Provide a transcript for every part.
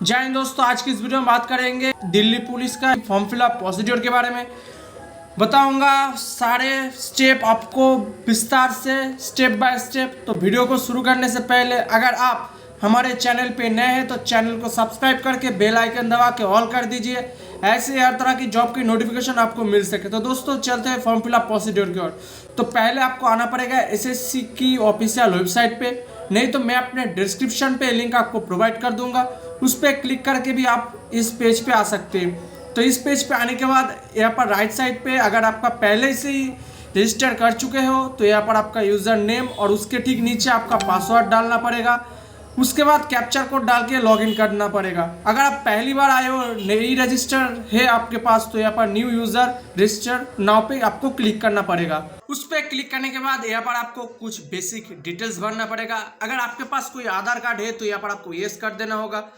जय हिंद दोस्तों, आज की इस वीडियो में बात करेंगे दिल्ली पुलिस का फॉर्म फिलअप प्रोसीड्योर के बारे में। बताऊंगा सारे स्टेप आपको विस्तार से, स्टेप बाय स्टेप। तो वीडियो को शुरू करने से पहले अगर आप हमारे चैनल पे नए हैं तो चैनल को सब्सक्राइब करके बेल आइकन दबा के ऑल कर दीजिए, ऐसे हर तरह की जॉब की नोटिफिकेशन आपको मिल सके। तो दोस्तों चलते हैं फॉर्म फिलअप प्रोसीड्योर की ओर। तो पहले आपको आना पड़ेगा एसएससी की ऑफिशियल वेबसाइट पे, नहीं तो मैं अपने डिस्क्रिप्शन पे लिंक आपको प्रोवाइड कर दूंगा, उस पर क्लिक करके भी आप इस पेज पे आ सकते हैं। तो इस पेज पे आने के बाद यहाँ पर राइट साइड पे अगर आपका पहले से ही रजिस्टर कर चुके हो तो यहाँ पर आपका यूज़र नेम और उसके ठीक नीचे आपका पासवर्ड डालना पड़ेगा। उसके बाद कैप्चर कोड डाल के लॉगिन करना पड़ेगा। अगर आप पहली बार आए हो, नई रजिस्टर है आपके पास, तो यहाँ पर न्यू यूज़र रजिस्टर नाउ पे आपको क्लिक करना पड़ेगा। उस पर क्लिक करने के बाद यहाँ पर आपको कुछ बेसिक डिटेल्स भरना पड़ेगा। अगर आपके पास कोई आधार कार्ड है तो यहाँ पर आपको येस कर देना होगा।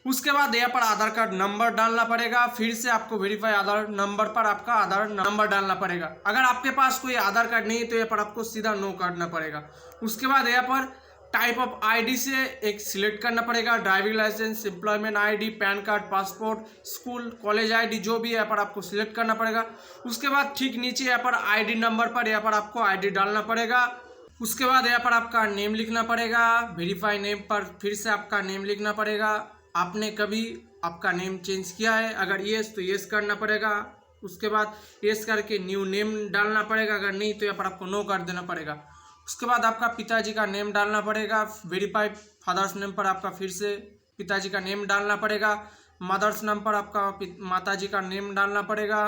उसके बाद यहाँ पर आधार कार्ड नंबर डालना पड़ेगा। फिर से आपको वेरीफाई आधार नंबर पर आपका आधार नंबर डालना पड़ेगा। अगर आपके पास कोई आधार कार्ड नहीं है तो यहाँ पर आपको सीधा नो करना पड़ेगा। उसके बाद यहाँ पर टाइप ऑफ आईडी से एक सिलेक्ट करना पड़ेगा, driving licence, employment ID, PAN card, passport, school college ID, जो भी यहाँ पर आपको सिलेक्ट करना पड़ेगा। उसके बाद ठीक नीचे यहाँ पर आईडी नंबर पर यहाँ पर आपको आईडी डालना पड़ेगा। उसके बाद यहाँ पर आपका नेम लिखना पड़ेगा। वेरीफाई नेम पर फिर से आपका नेम लिखना पड़ेगा। आपने कभी आपका नेम चेंज किया है? अगर येस तो येस करना पड़ेगा। उसके बाद येस करके न्यू नेम डालना पड़ेगा, अगर नहीं तो यहाँ पर आपको नो कर देना पड़ेगा। उसके बाद आपका पिताजी का नेम डालना पड़ेगा। वेरीफाई फादर्स नेम पर आपका फिर से पिताजी का नेम डालना पड़ेगा। मदर्स नेम पर आपका माताजी का नेम डालना पड़ेगा।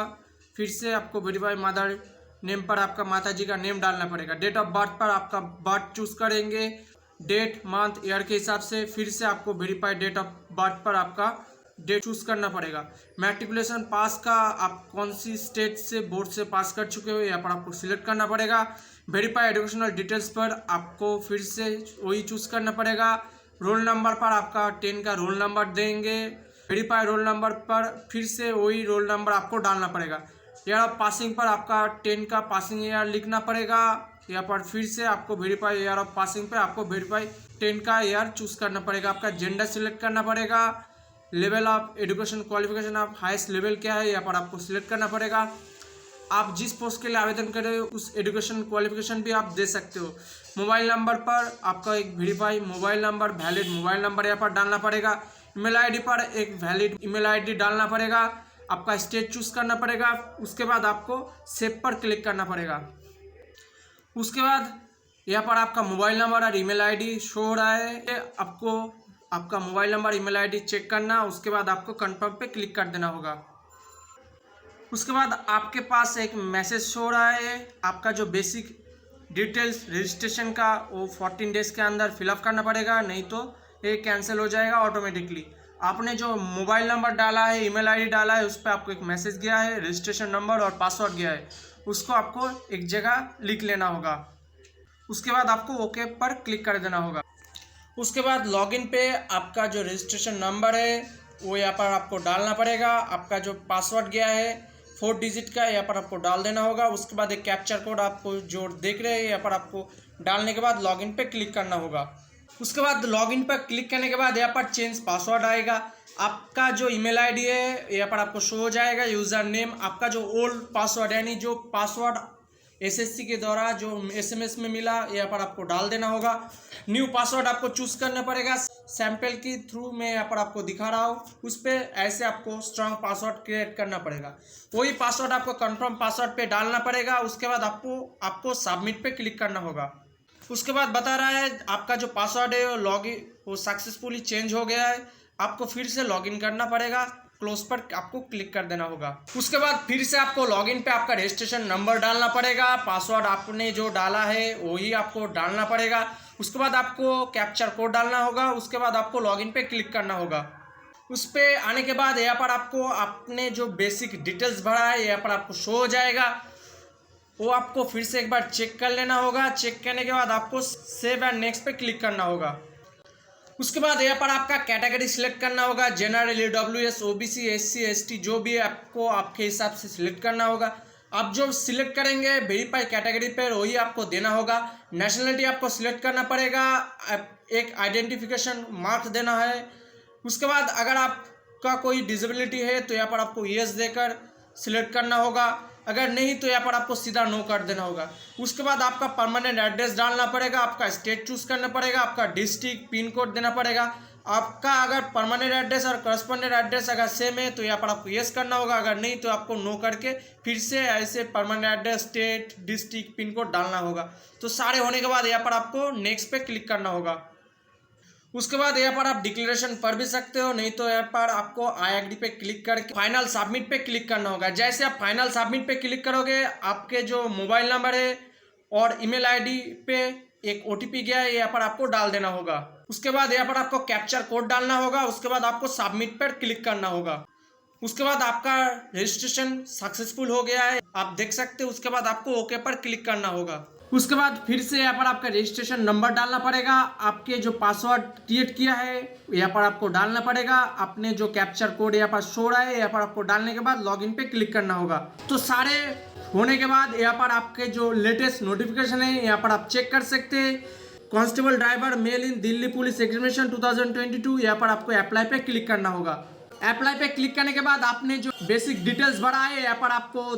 फिर से आपको वेरीफाई मदर नेम पर आपका माताजी का नेम डालना पड़ेगा। डेट ऑफ बर्थ पर आपका बर्थ चूज करेंगे, डेट मंथ ईयर के हिसाब से। फिर से आपको वेरीफाई डेट ऑफ बर्थ पर आपका डेट चूज करना पड़ेगा। मैट्रिकुलेशन पास का आप कौन सी स्टेट से बोर्ड से पास कर चुके हो यहाँ पर आपको सिलेक्ट करना पड़ेगा। वेरीफाई एजुकेशनल डिटेल्स पर आपको फिर से वही चूज करना पड़ेगा। रोल नंबर पर आपका 10 का रोल नंबर देंगे। वेरीफाई रोल नंबर पर फिर से वही रोल नंबर आपको डालना पड़ेगा। ईयर ऑफ पासिंग पर आपका 10 का पासिंग ईयर लिखना पड़ेगा। यहाँ पर फिर से आपको वेरीफाई ईयर ऑफ पासिंग पे आपको वेरीफाई 10 का ईयर चूज करना पड़ेगा। आपका जेंडर सिलेक्ट करना पड़ेगा। Level of education qualification of highest level क्या है यहाँ पर आपको सिलेक्ट करना पड़ेगा। आप जिस पोस्ट के लिए आवेदन करें उस एजुकेशन क्वालिफिकेशन भी आप दे सकते हो। मोबाइल नंबर पर आपका एक verify mobile number, valid mobile number यहाँ पर डालना पड़ेगा। ईमेल आईडी पर एक वैलिड ईमेल आईडी डालना पड़ेगा। आपका स्टेट चूज करना पड़ेगा। उसके बाद आपको सेव पर क्लिक करना पड़ेगा। उसके बाद यहाँ पर आपका मोबाइल नंबर और ईमेल आईडी शो हो रहा है। आपको आपका mobile number email ID check करना। उसके बाद आपको कंफर्म पे क्लिक कर देना होगा। उसके बाद आपके पास एक मैसेज शो हो रहा है। आपका जो बेसिक डिटेल्स रजिस्ट्रेशन का वो 14 डेज के अंदर फिलअप करना पड़ेगा, नहीं तो ये कैंसिल हो जाएगा ऑटोमेटिकली। आपने जो मोबाइल नंबर डाला है, ईमेल आईडी डाला है, उस पर आपको एक मैसेज गया है, रजिस्ट्रेशन नंबर और पासवर्ड गया है, उसको आपको एक जगह लिख लेना होगा। उसके बाद आपको ओके पर क्लिक कर देना होगा। उसके बाद लॉगिन पे आपका जो रजिस्ट्रेशन नंबर है वो यहाँ पर आपको डालना पड़ेगा। आपका जो पासवर्ड गया है 4 डिजिट का यहाँ पर आपको डाल देना होगा। उसके बाद एक कैप्चर कोड आपको जो देख रहे हैं यहाँ पर आपको डालने के बाद लॉगिन पे क्लिक करना होगा। उसके बाद लॉगिन पर क्लिक करने के बाद यहाँ पर चेंज पासवर्ड आएगा। आपका जो ईमेल आईडी है यहाँ पर आपको शो हो जाएगा। यूज़र नेम आपका जो ओल्ड पासवर्ड यानी जो पासवर्ड एसएससी के द्वारा जो एसएमएस में मिला यहाँ पर आपको डाल देना होगा। न्यू पासवर्ड आपको चूज करना पड़ेगा। सैंपल की थ्रू में यहाँ पर आपको दिखा रहा हूँ, उस पर ऐसे आपको स्ट्रांग पासवर्ड क्रिएट करना पड़ेगा। वही पासवर्ड आपको कंफर्म पासवर्ड पे डालना पड़ेगा। उसके बाद आपको सबमिट पे क्लिक करना होगा। उसके बाद बता रहा है आपका जो पासवर्ड है वो सक्सेसफुली चेंज हो गया है। आपको फिर से लॉगिन करना पड़ेगा। क्लोज पर आपको क्लिक कर देना होगा। उसके बाद फिर से आपको लॉगिन पे आपका रजिस्ट्रेशन नंबर डालना पड़ेगा। पासवर्ड आपने जो डाला है वही आपको डालना पड़ेगा। उसके बाद आपको कैप्चर कोड डालना होगा। उसके बाद आपको लॉगिन पे क्लिक करना होगा। उस पर आने के बाद यहाँ पर आपको आपने जो बेसिक डिटेल्स भरा है यहाँ पर आपको शो हो जाएगा। वो आपको फिर से एक बार चेक कर लेना होगा। चेक करने के बाद आपको सेव एंड नेक्स्ट पे क्लिक करना होगा। उसके बाद यहाँ पर आपका कैटेगरी सिलेक्ट करना होगा। General, EWS, OBC, SC, ST जो भी है आपको आपके हिसाब से सिलेक्ट करना होगा। आप जो सिलेक्ट करेंगे वेरीफाई कैटेगरी पर वही आपको देना होगा। नेशनलिटी आपको सिलेक्ट करना पड़ेगा। एक आइडेंटिफिकेशन मार्क देना है। उसके बाद अगर आपका कोई डिसेबिलिटी है तो यहाँ पर आपको यस देकर सिलेक्ट करना होगा, अगर नहीं तो यहाँ पर आपको सीधा नो कर देना होगा। उसके बाद आपका परमानेंट एड्रेस डालना पड़ेगा, आपका स्टेट चूज करना पड़ेगा, आपका डिस्ट्रिक्ट पिन कोड देना पड़ेगा। आपका अगर परमानेंट एड्रेस और करस्पॉन्डेंट एड्रेस अगर सेम है तो यहाँ पर आपको यस करना होगा, अगर नहीं तो आपको नो करके फिर से ऐसे permanent address, state, district, pin code डालना होगा। तो सारे होने के बाद यहाँ पर आपको नेक्स्ट पे क्लिक करना होगा। उसके बाद यहाँ पर आप डिक्लेरेशन पढ़ भी सकते हो, नहीं तो यहाँ पर आपको आई एग्री पे क्लिक करके फाइनल सबमिट पे क्लिक करना होगा। जैसे आप फाइनल सबमिट पे क्लिक करोगे, आपके जो मोबाइल नंबर है और ईमेल आईडी पे एक ओटीपी गया है, यहाँ पर आपको डाल देना होगा। उसके बाद यहाँ पर आपको कैप्चर कोड डालना होगा। उसके बाद आपको सबमिट पर क्लिक करना होगा। उसके बाद आपका रजिस्ट्रेशन सक्सेसफुल हो गया है, आप देख सकते हो। उसके बाद आपको ओके पर क्लिक करना होगा। उसके बाद फिर से यहाँ पर आपका रजिस्ट्रेशन नंबर डालना पड़ेगा, आपके जो पासवर्ड क्रिएट किया है यहाँ पर आपको डालना पड़ेगा, आपने जो कैप्चर कोड यहाँ पर शो रहा है यहाँ पर आपको डालने के बाद लॉगिन पे क्लिक करना होगा। तो सारे होने के बाद यहाँ पर आपके जो लेटेस्ट नोटिफिकेशन है यहाँ पर आप चेक कर सकते हैं। कांस्टेबल ड्राइवर मेल इन दिल्ली पुलिस एग्जामिनेशन 2022, यहाँ पर आपको अप्लाई पे क्लिक करना होगा। अप्लाई पे क्लिक करने के बाद आपने जो बेसिक डिटेल्स भरा है यहाँ पर आपको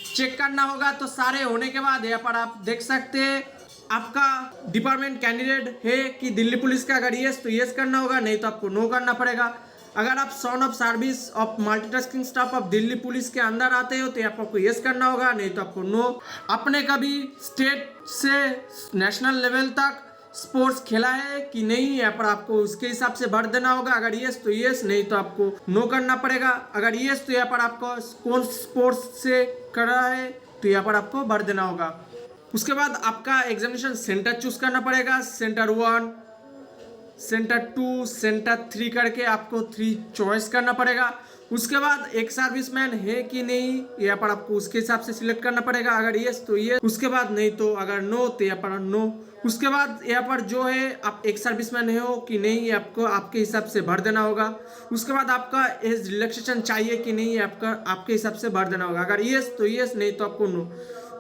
चेक करना होगा। तो सारे होने के बाद यहाँ पर आप देख सकते हैं आपका डिपार्टमेंट कैंडिडेट है कि दिल्ली पुलिस का, अगर यस तो यस करना होगा, नहीं तो आपको नो करना पड़ेगा। अगर आप son of service of multitasking staff of Delhi police के अंदर आते हो तो आपको यस करना होगा, नहीं तो आपको नो। आपने कभी स्टेट से नेशनल लेवल तक स्पोर्ट्स खेला है कि नहीं, यहाँ पर आपको उसके हिसाब से भर देना होगा। अगर यस तो यस, नहीं तो आपको नो करना पड़ेगा। अगर यस तो यहाँ पर आपको कौन स्पोर्ट्स से कर रहा है तो यहाँ पर आपको भर देना होगा। उसके बाद आपका एग्जामिनेशन सेंटर चूज करना पड़ेगा, सेंटर 1, सेंटर 2, सेंटर 3 करके आपको 3 चॉइस करना पड़ेगा। उसके बाद एक सर्विसमैन है कि नहीं यहाँ पर आपको उसके हिसाब से सिलेक्ट करना पड़ेगा, अगर यस तो यस, उसके बाद नहीं तो अगर नो तो यहाँ पर नो। उसके बाद यहाँ पर जो है आप एक सर्विसमैन हो कि नहीं आपको आपके हिसाब से भर देना होगा। उसके बाद आपका एज रिलैक्सेशन चाहिए कि नहीं आपके हिसाब से भर देना होगा, अगर यस तो यस, नहीं तो आपको नो।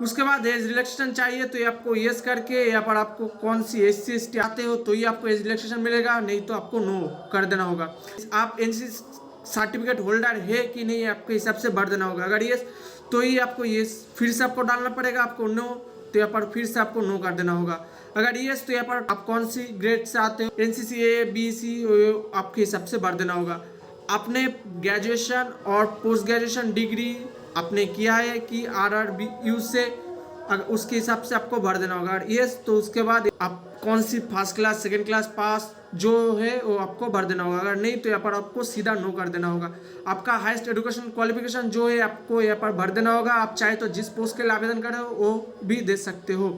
उसके बाद एज रिलैक्सेशन चाहिए तो आपको यस करके यहाँ पर आपको कौन सी SC ST आते हो तो ही आपको एज रिलैक्सेशन मिलेगा, नहीं तो आपको नो कर देना होगा। आप NC सर्टिफिकेट होल्डर है कि नहीं आपके हिसाब से भर देना होगा, अगर यस तो ही आपको यस, फिर से आपको डालना पड़ेगा। आपको नो तो यहाँ पर फिर से आपको नो कर देना होगा। अगर यस तो यहाँ पर आप कौन सी ग्रेड से आते हो, NCC A B C आपके हिसाब से भर देना होगा। आपने ग्रेजुएशन और पोस्ट ग्रेजुएशन डिग्री आपने किया है कि RRBU से, अगर उसके हिसाब से आपको भर देना होगा। अगर यस तो उसके बाद आप कौन सी first class, second class pass जो है वो आपको भर देना होगा, अगर नहीं तो यहाँ पर आपको सीधा नो कर देना होगा। आपका हाईएस्ट एजुकेशन क्वालिफिकेशन जो है आपको यहाँ पर भर देना होगा। आप चाहे तो जिस पोस्ट के लिए आवेदन करें वो भी दे सकते हो।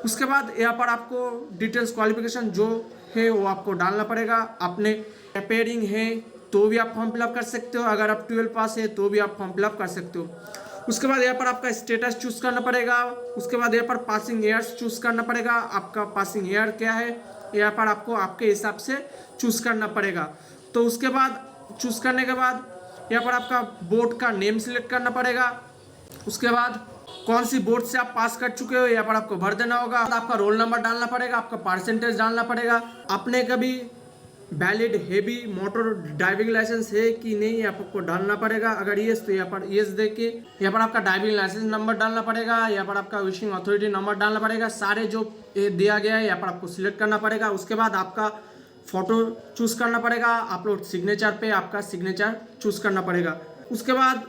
उसके बाद यहाँ पर आपको डिटेल्स क्वालिफिकेशन जो है वो आपको डालना पड़ेगा। आपने अपेयरिंग है तो भी आप फॉर्म फिलअप कर सकते हो, अगर आप 12 पास है तो भी आप फॉर्म फिलअप कर सकते हो। उसके बाद यहाँ पर आपका स्टेटस चूज करना पड़ेगा। उसके बाद यहाँ पर पासिंग ईयर्स चूज करना पड़ेगा, आपका पासिंग ईयर क्या है यहाँ पर आपको आपके हिसाब से चूज करना पड़ेगा। तो उसके बाद चूज करने के बाद यहाँ पर आपका बोर्ड का नेम सिलेक्ट करना पड़ेगा। उसके बाद कौन सी बोर्ड से आप पास कर चुके हो यहाँ पर आपको भर देना होगा। आपका रोल नंबर डालना पड़ेगा, आपका परसेंटेज डालना पड़ेगा। आपने कभी valid heavy motor driving licence है कि नहीं आपको डालना पड़ेगा, अगर यस तो यहाँ पर यस दे के यहाँ पर आपका ड्राइविंग लाइसेंस नंबर डालना पड़ेगा। यहाँ पर आपका विशिंग अथॉरिटी नंबर डालना पड़ेगा। सारे जो दिया गया है यहाँ पर आपको सिलेक्ट करना पड़ेगा। उसके बाद आपका फोटो चूज करना पड़ेगा, अपलोड सिग्नेचर पे आपका सिग्नेचर चूज करना पड़ेगा। उसके बाद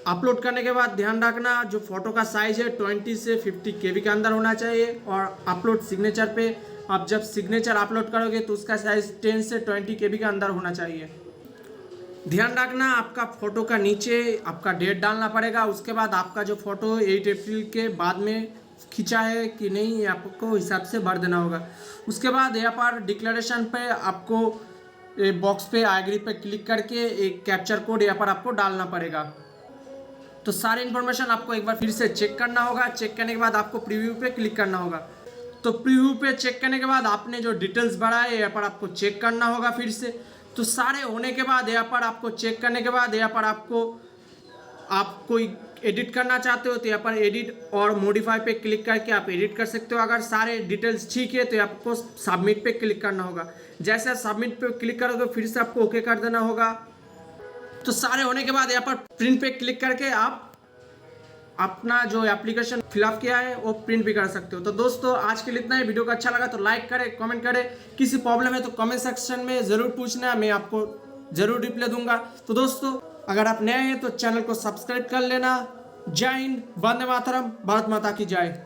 अपलोड करने के बाद ध्यान रखना जो फोटो का साइज है 20 से 50 KB के अंदर होना चाहिए। और अपलोड सिग्नेचर पे आप जब सिग्नेचर अपलोड करोगे तो उसका साइज 10 से 20 KB के अंदर होना चाहिए। ध्यान रखना आपका फोटो का नीचे आपका डेट डालना पड़ेगा। उसके बाद आपका जो फोटो 8 अप्रैल के बाद में खींचा है कि नहीं आपको हिसाब से भर देना होगा। उसके बाद यहाँ पर डिक्लेरेशन पे आपको बॉक्स पे आई एग्री पे क्लिक करके एक कैप्चर कोड यहाँ पर आपको डालना पड़ेगा। तो सारी इन्फॉर्मेशन आपको एक बार फिर से चेक करना होगा। चेक करने के बाद आपको प्रीव्यू पे क्लिक करना होगा। तो प्रीव्यू पे चेक करने के बाद आपने जो डिटेल्स भरा है यहाँ पर आपको चेक करना होगा फिर से। तो सारे होने के बाद यहाँ पर आपको चेक करने के बाद यहाँ पर आपको कोई एडिट करना चाहते हो तो यहाँ पर एडिट और मॉडिफाई पे क्लिक करके आप एडिट कर सकते हो। अगर सारे डिटेल्स ठीक है तो आपको सबमिट पे क्लिक करना होगा। जैसे सबमिट पे क्लिक करोगे फिर से आपको ओके कर देना होगा। तो सारे होने के बाद यहाँ पर प्रिंट पे क्लिक करके आप अपना जो एप्लीकेशन फिलअप किया है वो प्रिंट भी कर सकते हो। तो दोस्तों आज के लिए इतना ही। वीडियो को अच्छा लगा तो लाइक करें, कमेंट करें। किसी प्रॉब्लम है तो कमेंट सेक्शन में ज़रूर पूछना, मैं आपको ज़रूर रिप्लाई दूंगा। तो दोस्तों अगर आप नए हैं तो चैनल को सब्सक्राइब कर लेना। जय हिंद, वंदे मातरम, भारत माता की जय।